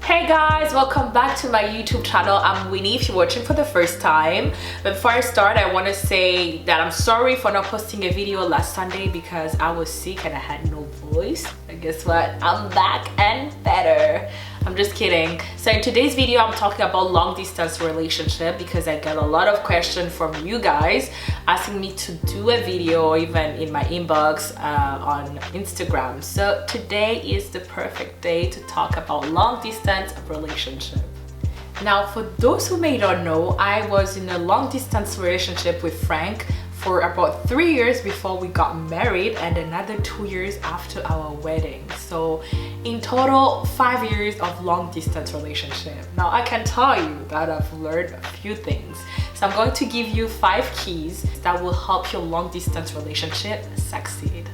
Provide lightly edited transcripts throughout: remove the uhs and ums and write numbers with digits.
Hey guys, welcome back to my YouTube channel. I'm Winnie if you're watching for the first time. But before I start, I want to say that I'm sorry for not posting a video last Sunday because I was sick and I had no voice. But guess what? I'm back and better. I'm just kidding. So in today's video, I'm talking about long distance relationship because I get a lot of questions from you guys asking me to do a video or even in my inbox on Instagram. So today is the perfect day to talk about long distance relationship. Now, for those who may not know, I was in a long distance relationship with Frank for about 3 years before we got married and another 2 years after our wedding. So in total 5 years of long distance relationship. Now I can tell you that I've learned a few things. So I'm going to give you 5 keys that will help your long distance relationship succeed.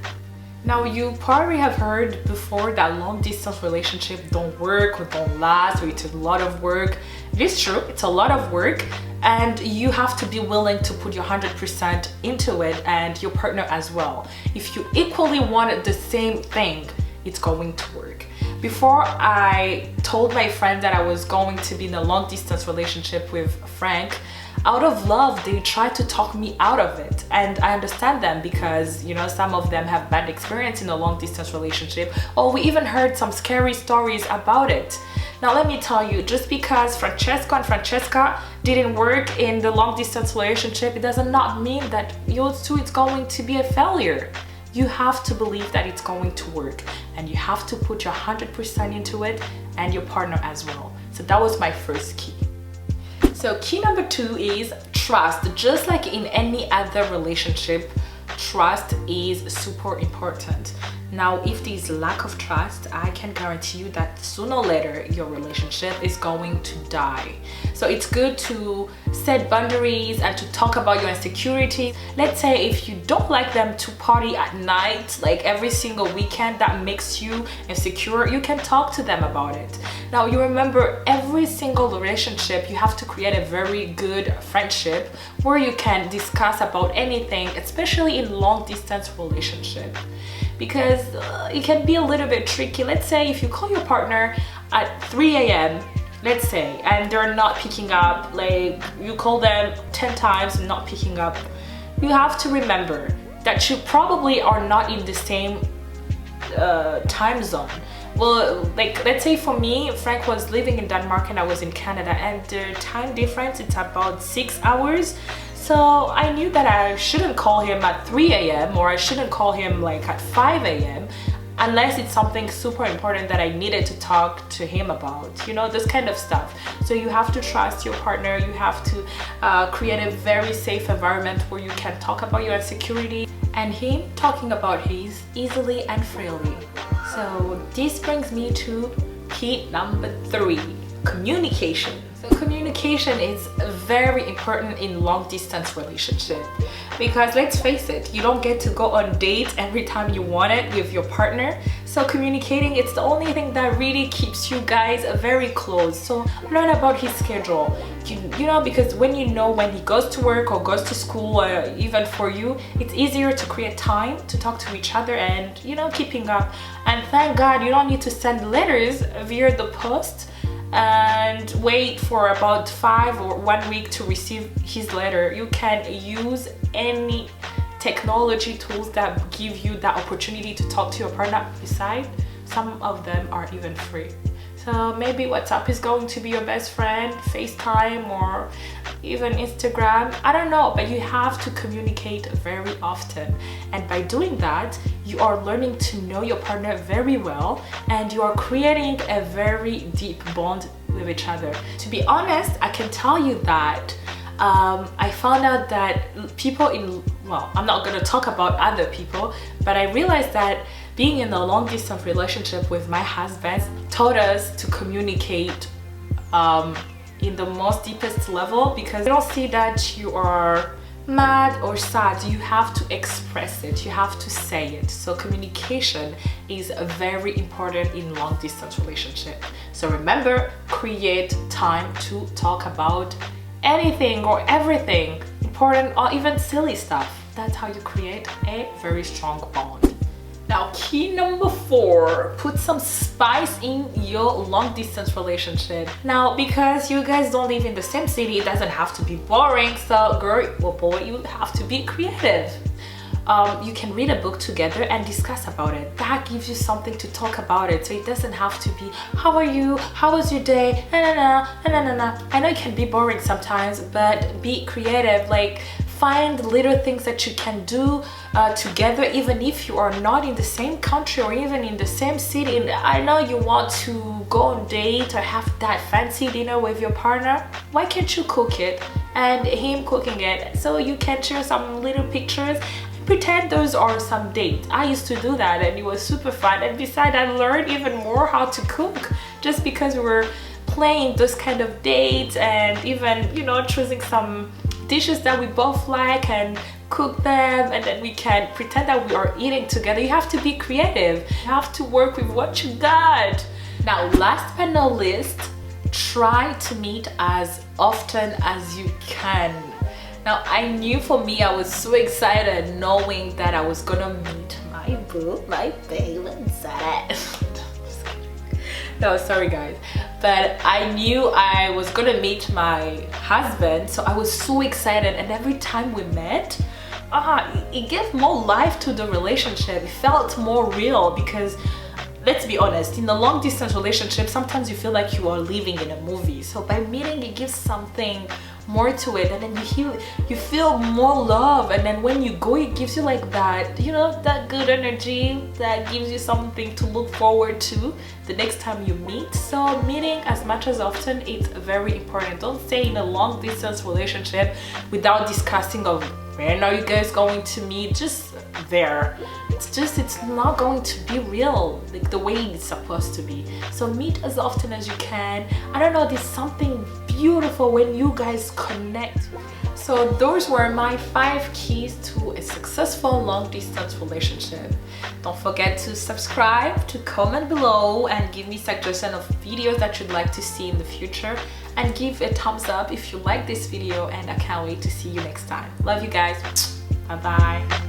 Now you probably have heard before that long distance relationship don't work or don't last or it's a lot of work. It is true, it's a lot of work and you have to be willing to put your 100% into it and your partner as well. If you equally want the same thing, it's going to work. Before I told my friend that I was going to be in a long distance relationship with Frank, out of love, they tried to talk me out of it. And I understand them because, you know, some of them have bad experience in a long distance relationship, or we even heard some scary stories about it. Now, let me tell you, just because Francesco and Francesca didn't work in the long distance relationship, it does not mean that yours too is going to be a failure. You have to believe that it's going to work and you have to put your 100% into it and your partner as well. So that was my first key. So key number 2 is trust. Just like in any other relationship, trust is super important. Now, if there is lack of trust, I can guarantee you that sooner or later your relationship is going to die. So it's good to set boundaries and to talk about your insecurities. Let's say if you don't like them to party at night, like every single weekend, that makes you insecure, you can talk to them about it. Now, you remember every single relationship, you have to create a very good friendship where you can discuss about anything, especially in long distance relationship. Because it can be a little bit tricky. Let's say if you call your partner at 3 a.m., let's say, and they're not picking up, like you call them 10 times and not picking up, you have to remember that you probably are not in the same time zone. Well, like let's say for me, Frank was living in Denmark and I was in Canada, and the time difference, it's about 6 hours. So I knew that I shouldn't call him at 3 a.m. or I shouldn't call him like at 5 a.m. unless it's something super important that I needed to talk to him about, you know, this kind of stuff. So you have to trust your partner. You have to create a very safe environment where you can talk about your insecurity and him talking about his easily and freely. So this brings me to key number 3, communication. So communication is very important in long distance relationship because let's face it, you don't get to go on dates every time you want it with your partner. So communicating, it's the only thing that really keeps you guys very close. So learn about his schedule, you know, because when you know when he goes to work or goes to school, or even for you, it's easier to create time to talk to each other and, you know, keeping up. And thank God you don't need to send letters via the post and wait for about 5 or 1 week to receive his letter. You can use any technology tools that give you that opportunity to talk to your partner. Besides, some of them are even free. So maybe WhatsApp is going to be your best friend, FaceTime, or even Instagram. I don't know, but you have to communicate very often. And by doing that, you are learning to know your partner very well and you are creating a very deep bond with each other. To be honest, I can tell you that I found out that people well, I'm not going to talk about other people, but I realized that being in a long distance relationship with my husband taught us to communicate in the most deepest level, because you don't see that you are mad or sad, you have to express it, you have to say it. So communication is very important in long distance relationship. So remember, create time to talk about anything or everything important or even silly stuff. That's how you create a very strong bond. Now, key number 4, put some spice in your long distance relationship. Now, because you guys don't live in the same city, it doesn't have to be boring. So girl or boy, you have to be creative. You can read a book together and discuss about it. That gives you something to talk about it. So it doesn't have to be, how are you? How was your day? I know it can be boring sometimes, but be creative. Like, find little things that you can do together, even if you are not in the same country or even in the same city. And I know you want to go on date or have that fancy dinner with your partner. Why can't you cook it and him cooking it, so you can share some little pictures? Pretend those are some dates. I used to do that and it was super fun. And besides, I learned even more how to cook just because we were playing those kind of dates, and even, you know, choosing some dishes that we both like and cook them, and then we can pretend that we are eating together. You have to be creative. You have to work with what you got. Now, last but not least, try to meet as often as you can. Now, I knew for me, I was so excited knowing that I was gonna meet my boo, my babe, no, sorry guys, but I knew I was gonna meet my husband, so I was so excited. And every time we met, it gave more life to the relationship. It felt more real, because let's be honest, in a long distance relationship, sometimes you feel like you are living in a movie. So by meeting, it gives something more to it, and then you feel more love. And then when you go, it gives you like that, you know, that good energy that gives you something to look forward to the next time you meet. So meeting as much as often, it's very important. Don't stay in a long distance relationship without discussing of when are you guys going to meet. Just there, it's not going to be real like the way it's supposed to be. So meet as often as you can. I don't know, there's something beautiful when you guys connect. So those were my 5 keys to a successful long distance relationship. Don't forget to subscribe, to comment below, and give me suggestions of videos that you'd like to see in the future, and give a thumbs up if you like this video. And I can't wait to see you next time. Love you guys. Bye bye.